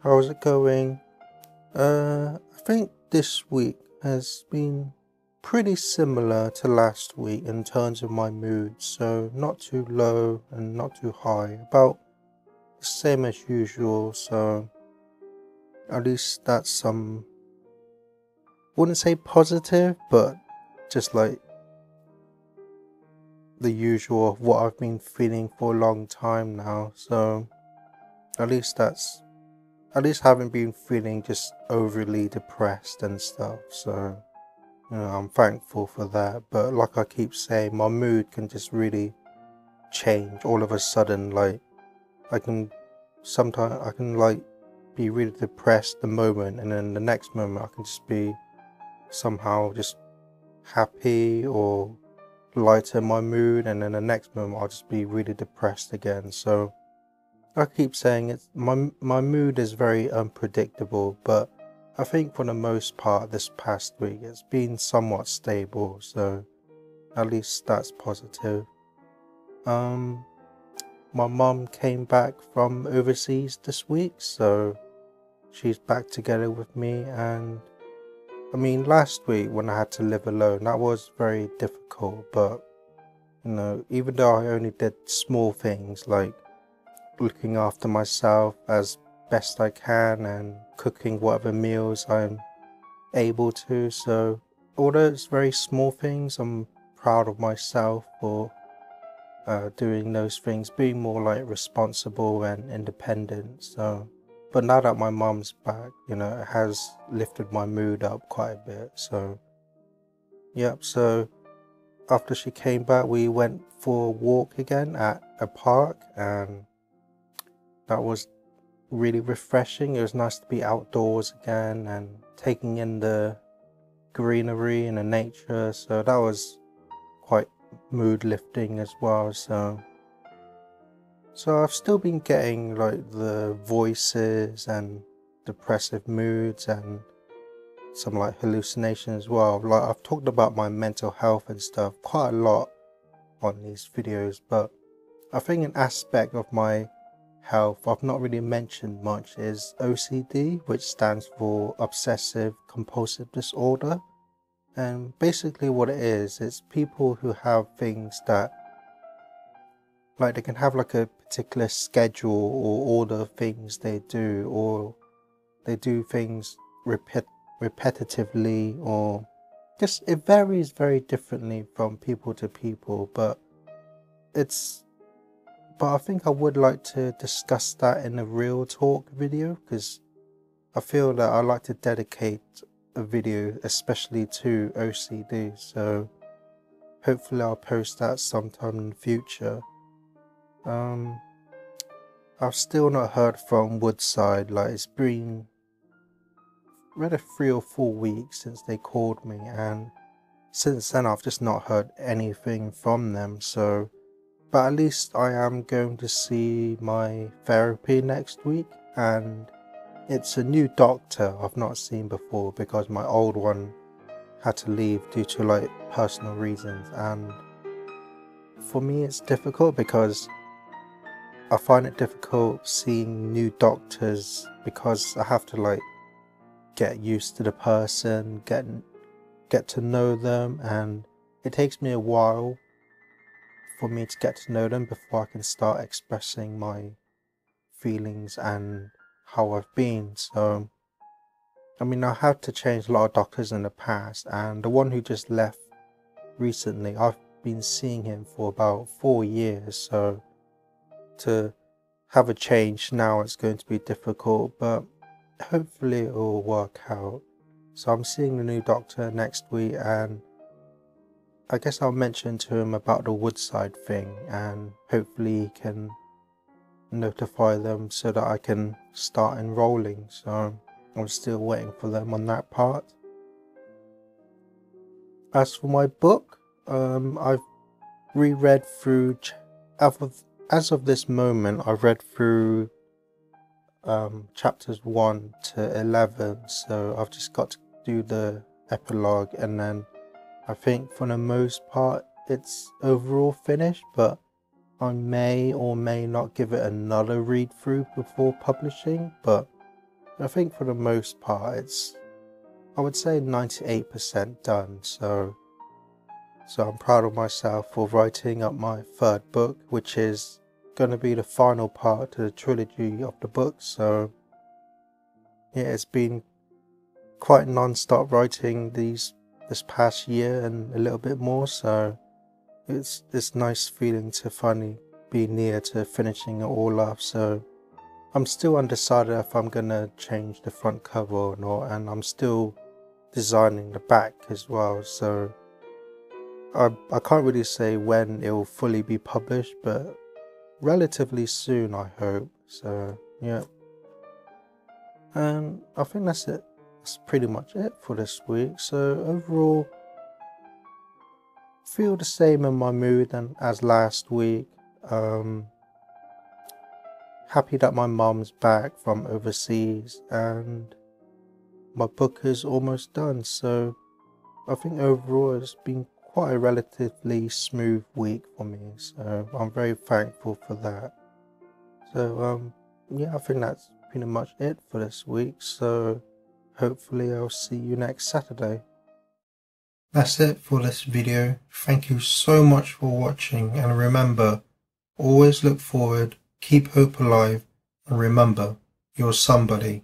How's it going? I think this week has been pretty similar to last week in terms of my mood, so not too low and not too high, about the same as usual, so at least that's some, wouldn't say positive, but just like the usual of what I've been feeling for a long time now, so at least haven't been feeling just overly depressed and stuff, so I'm thankful for that. But like I keep saying, my mood can just really change all of a sudden. Like sometimes I can like be really depressed the moment, and then the next moment I can just be somehow just happy or lighter in my mood, and then the next moment I'll just be really depressed again. So I keep saying it's my mood is very unpredictable, but I think for the most part this past week it's been somewhat stable, so at least that's positive. My mum came back from overseas this week, so she's back together with me, and I mean last week when I had to live alone, that was very difficult, but even though I only did small things like looking after myself as best I can and cooking whatever meals I'm able to, so although it's very small things, I'm proud of myself for doing those things, being more like responsible and independent. So but now that my mum's back, it has lifted my mood up quite a bit. So yep, so after she came back we went for a walk again at a park, and that was really refreshing. It was nice to be outdoors again and taking in the greenery and the nature, so that was quite mood lifting as well. So I've still been getting like the voices and depressive moods and some like hallucinations as well. Like I've talked about my mental health and stuff quite a lot on these videos, but I think an aspect of my health I've not really mentioned much is OCD, which stands for obsessive compulsive disorder. And basically what it is, it's people who have things that, like, they can have like a particular schedule or order of things they do, or they do things repetitively, or just it varies very differently from people to people, but I think I would like to discuss that in a real talk video, because I feel that I like to dedicate a video especially to OCD, so hopefully I'll post that sometime in the future. I've still not heard from Woodside. Like it's been rather 3 or 4 weeks since they called me, and since then I've just not heard anything from them. So but at least I am going to see my therapy next week, and it's a new doctor I've not seen before because my old one had to leave due to like personal reasons. And for me it's difficult because I find it difficult seeing new doctors, because I have to like get used to the person, get to know them, and it takes me a while for me to get to know them before I can start expressing my feelings and how I've been. So I mean, I had to change a lot of doctors in the past, and the one who just left recently, I've been seeing him for about 4 years, so to have a change now it's going to be difficult, but hopefully it will work out. So I'm seeing the new doctor next week, and I guess I'll mention to him about the Woodside thing, and hopefully he can notify them so that I can start enrolling. So I'm still waiting for them on that part. As for my book, I've reread through, as of this moment, I've read through chapters 1 to 11, so I've just got to do the epilogue, and then I think for the most part it's overall finished, but I may or may not give it another read through before publishing. But I think for the most part I would say 98% done, so I'm proud of myself for writing up my third book, which is going to be the final part to the trilogy of the book. So yeah, it's been quite non-stop writing this past year and a little bit more, so it's this nice feeling to finally be near to finishing it all off. So I'm still undecided if I'm gonna change the front cover or not, and I'm still designing the back as well, so I can't really say when it will fully be published, but relatively soon, I hope. So yeah, and I think that's it. That's pretty much it for this week. So overall, feel the same in my mood as last week. Happy that my mum's back from overseas and my book is almost done. So I think overall it's been quite a relatively smooth week for me. So I'm very thankful for that. So yeah, I think that's pretty much it for this week. So hopefully I'll see you next Saturday. That's it for this video. Thank you so much for watching, and remember, always look forward, keep hope alive, and remember, you're somebody.